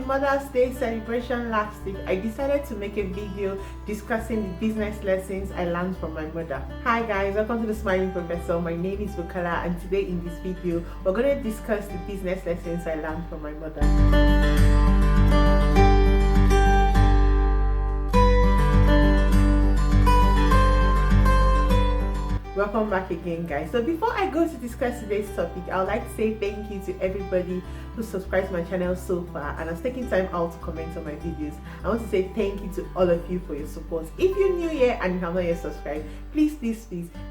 Mother's Day celebration last week, I decided to make a video discussing the business lessons I learned from my mother. Hi guys, welcome to the Smiling Professor. My name is Bukola, and today in this video, we're going to discuss the business lessons I learned from my mother. Welcome back again, guys. So before I go to discuss today's topic, I would like to say thank you to everybody who subscribed to my channel so far and has taken time out to comment on my videos. I want to say thank you to all of you for your support. If you're new here and you have not yet subscribed, please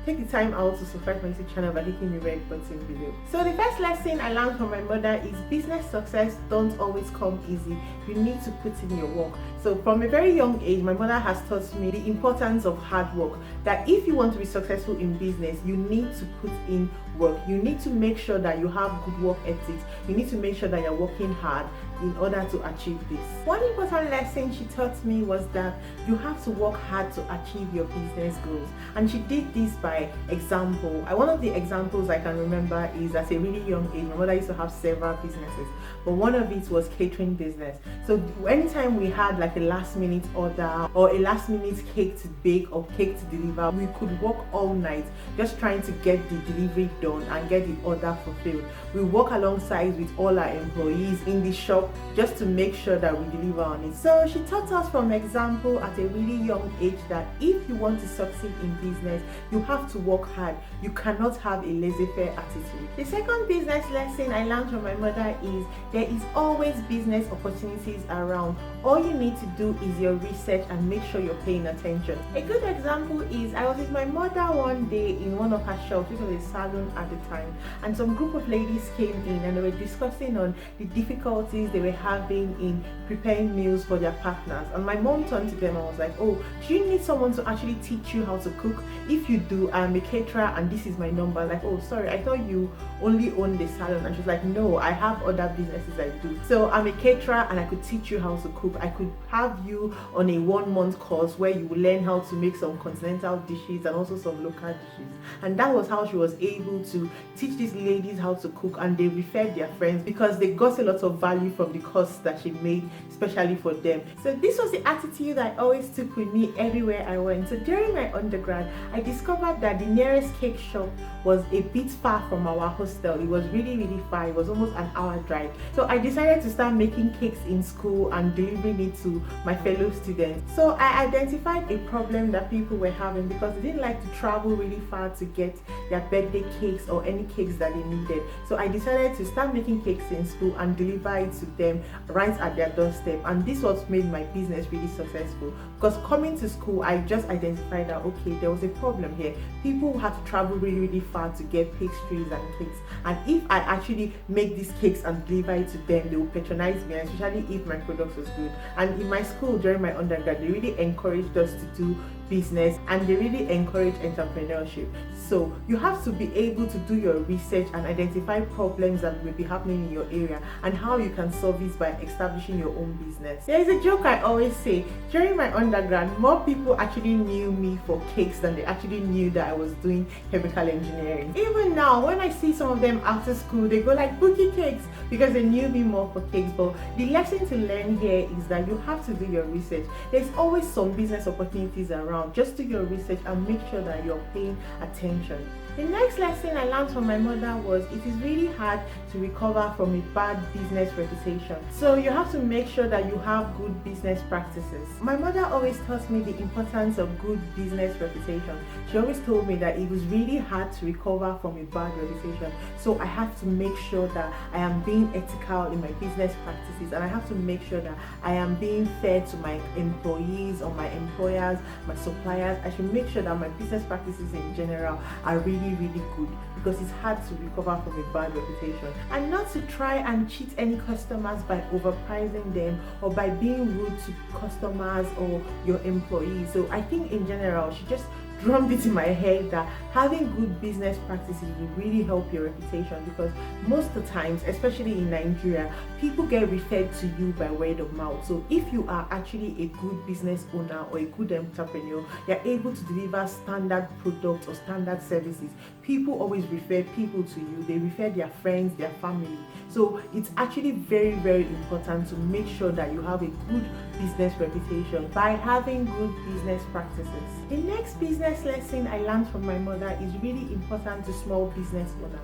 take the time out to subscribe to my YouTube channel by clicking the red button below. So the first lesson I learned from my mother is business success don't always come easy. You need to put in your work. So from a very young age, my mother has taught me the importance of hard work, that if you want to be successful in business, you need to put in work. You need to make sure that you have good work ethics. You need to make sure that you're working hard in order to achieve this. One important lesson she taught me was that you have to work hard to achieve your business goals, and she did this by example. One of the examples I can remember is at a really young age, my mother used to have several businesses, but one of it was catering business. So anytime we had like a last minute order or a last minute cake to bake or cake to deliver, we could work all night just trying to get the delivery done and get the order fulfilled. We work alongside with all our employees in the shop just to make sure that we deliver on it. So she taught us from example at a really young age that if you want to succeed in business, you have to work hard. You cannot have a laissez-faire attitude. The second business lesson I learned from my mother is there is always business opportunities around. All you need to do is your research and make sure you're paying attention. A good example is I was with my mother one day in one of her shops, which was a salon at the time, and some group of ladies came in and they were discussing on the difficulties they were having in preparing meals for their partners. And my mom turned to them and was like, oh, do you need someone to actually teach you how to cook? If you do, I'm a caterer and this is my number. Like, oh sorry, I thought you only own the salon. And she's like, no, I have other businesses I do. So I'm a caterer and I could teach you how to cook. I could have you on a 1-month course where you will learn how to make some continental dishes and also some local dishes. And that was how she was able to teach these ladies how to cook, and they referred their friends because they got a lot of value from the course that she made especially for them. So this was the attitude I always took with me everywhere I went. So during my undergrad, I discovered that the nearest cake shop was a bit far from our hostel. It was really far. It was almost an hour drive. So I decided to start making cakes in school and delivering it to my fellow students. So I identified a problem that people were having because they didn't like to travel really far to get their birthday cakes or any cakes that they needed. So I decided to start making cakes in school and deliver it to them right at their doorstep. And this was made my business really successful because coming to school, I just identified that okay, there was a problem here. People had to travel really far to get pastries and cakes, and if I actually make these cakes and deliver it to them, they will patronize me, especially if my product was good. And in my school during my undergrad, they really encouraged us to do business and they really encourage entrepreneurship. So you have to be able to do your research and identify problems that will be happening in your area and how you can solve this by establishing your own business. There is a joke I always say: during my undergrad, more people actually knew me for cakes than they actually knew that I was doing chemical engineering. Even now, when I see some of them after school, they go like Bookie Cakes because they knew me more for cakes. But the lesson to learn here is that you have to do your research. There's always some business opportunities around. Just do your research and make sure that you're paying attention. The next lesson I learned from my mother was it is really hard to recover from a bad business reputation. So you have to make sure that you have good business practices. My mother always taught me the importance of good business reputation. She always told me that it was really hard to recover from a bad reputation. So I have to make sure that I am being ethical in my business practices, and I have to make sure that I am being fair to my employees or my employers, my suppliers. I should make sure that my business practices in general are really good, because it's hard to recover from a bad reputation. And not to try and cheat any customers by overpricing them or by being rude to customers or your employees. So I think in general, she just drummed it in my head that having good business practices will really help your reputation, because most of the times, especially in Nigeria, people get referred to you by word of mouth. So if you are actually a good business owner or a good entrepreneur, you're able to deliver standard products or standard services, people always refer people to you. They refer their friends, their family. So it's actually very, very important to make sure that you have a good business reputation by having good business practices. The next business lesson I learned from my mother is really important to small business owners.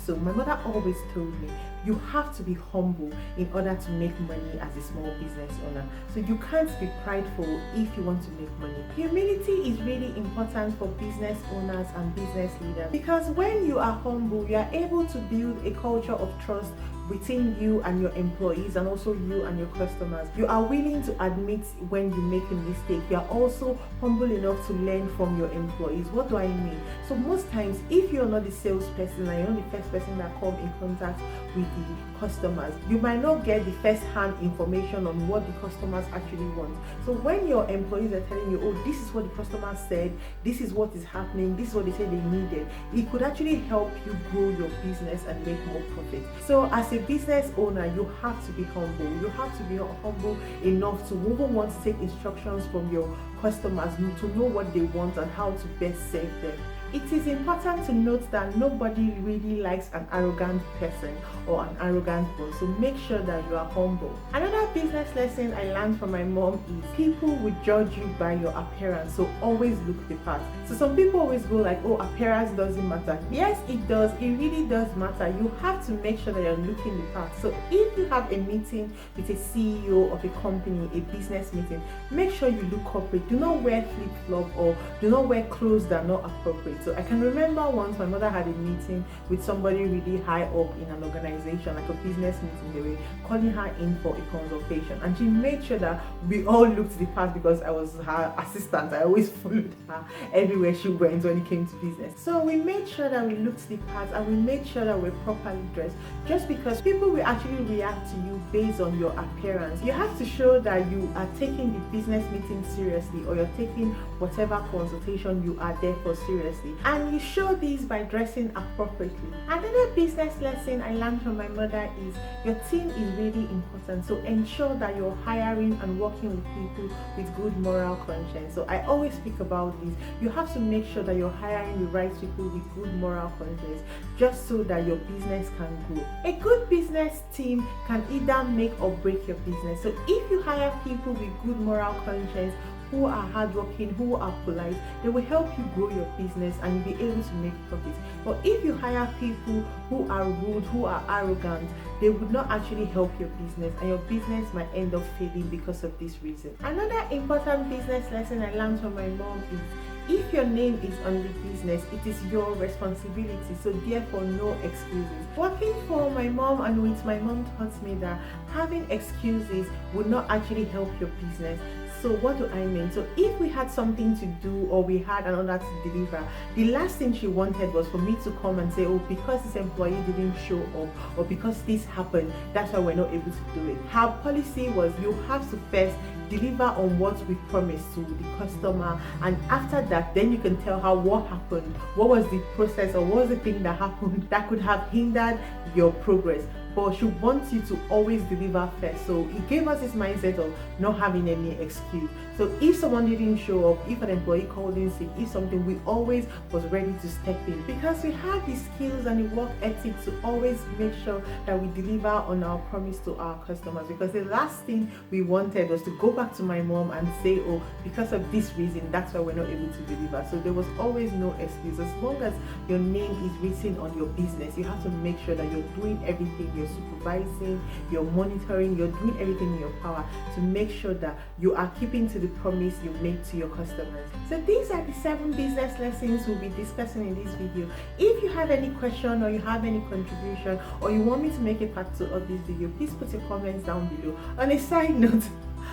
So my mother always told me, you have to be humble in order to make money as a small business owner. So you can't be prideful if you want to make money. Humility is really important for business owners and business leaders, because when you are humble, you are able to build a culture of trust within you and your employees, and also you and your customers. You are willing to admit when you make a mistake. You are also humble enough to learn from your employees. What do I mean? So most times, if you're not the salesperson and you're not the first person that come in contact with the customers, you might not get the first-hand information on what the customers actually want. So when your employees are telling you, oh, this is what the customers said, this is what is happening, this is what they said they needed, it could actually help you grow your business and make more profit. So as a business owner, you have to be humble. You have to be humble enough to even want to take instructions from your customers, to know what they want and how to best serve them. It is important to note that nobody really likes an arrogant person or an arrogant boss, so make sure that you are humble. Another business lesson I learned from my mom is people will judge you by your appearance, so always look the part. So some people always go like, oh, appearance doesn't matter. Yes, it does. It really does matter. You have to make sure that you're looking the part. So if you have a meeting with a CEO of a company, a business meeting, make sure you look corporate. Do not wear flip-flop or do not wear clothes that are not appropriate. So I can remember once my mother had a meeting with somebody really high up in an organization, like a business meeting. They were calling her in for a consultation, and she made sure that we all looked the part, because I was her assistant. I always followed her everywhere she went when it came to business. So we made sure that we looked the part and we made sure that we're properly dressed, just because people will actually react to you based on your appearance. You have to show that you are taking the business meeting seriously, or you're taking whatever consultation you are there for seriously. And you show this by dressing appropriately. Another business lesson I learned from my mother is your team is really important. So ensure that you're hiring and working with people with good moral conscience. So I always speak about this. You have to make sure that you're hiring the right people with good moral conscience, just so that your business can grow. A good business team can either make or break your business. So if you hire people with good moral conscience, who are hardworking, who are polite, they will help you grow your business and you'll be able to make profits. But if you hire people who are rude, who are arrogant, they would not actually help your business, and your business might end up failing because of this reason. Another important business lesson I learned from my mom is, if your name is on the business, it is your responsibility, so therefore no excuses. Working for my mom and with my mom taught me that having excuses would not actually help your business. So what do I mean? So if we had something to do or we had another to deliver, the last thing she wanted was for me to come and say, oh, because this employee didn't show up or because this happened, that's why we're not able to do it. Her policy was, you have to first deliver on what we promised to the customer, and after that, then you can tell her what happened, what was the process, or what was the thing that happened that could have hindered your progress. But she wants you to always deliver first. So it gave us this mindset of not having any excuse. So if someone didn't show up, if an employee called in sick, if something, we always was ready to step in, because we had the skills and the work ethic to always make sure that we deliver on our promise to our customers. Because the last thing we wanted was to go back to my mom and say, oh, because of this reason, that's why we're not able to deliver. So there was always no excuse. As long as your name is written on your business, you have to make sure that you're doing everything, you're supervising, you're monitoring, you're doing everything in your power to make sure that you are keeping to the promise you made to your customers. So these are the 7 business lessons we'll be discussing in this video. If you have any question or you have any contribution or you want me to make a part 2 of this video, please put your comments down below. On a side note,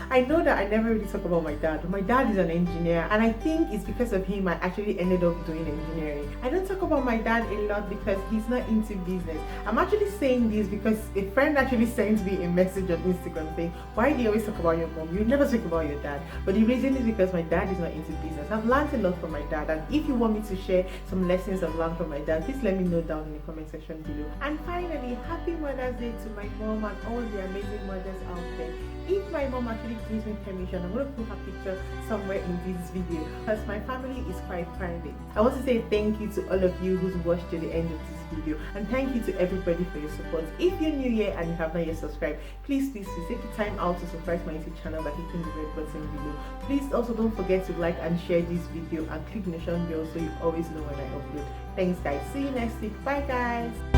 I know that I never really talk about my dad. My dad is an engineer, and I think it's because of him I actually ended up doing engineering. I don't talk about my dad a lot because he's not into business. I'm actually saying this because a friend actually sent me a message on Instagram saying, why do you always talk about your mom? You never talk about your dad. But the reason is because my dad is not into business. I've learned a lot from my dad, and if you want me to share some lessons I've learned from my dad, please let me know down in the comment section below. And finally, happy Mother's Day to my mom and all the amazing mothers out there. If my mom actually gives me permission, I'm going to put her picture somewhere in this video because my family is quite private. I want to say thank you to all of you who's watched to the end of this video, and thank you to everybody for your support. If you're new here and you have not yet subscribed, please take the time out to subscribe to my YouTube channel by clicking the red button below. Please also don't forget to like and share this video and click the notification bell so you always know when I upload. Thanks guys, see you next week. Bye guys.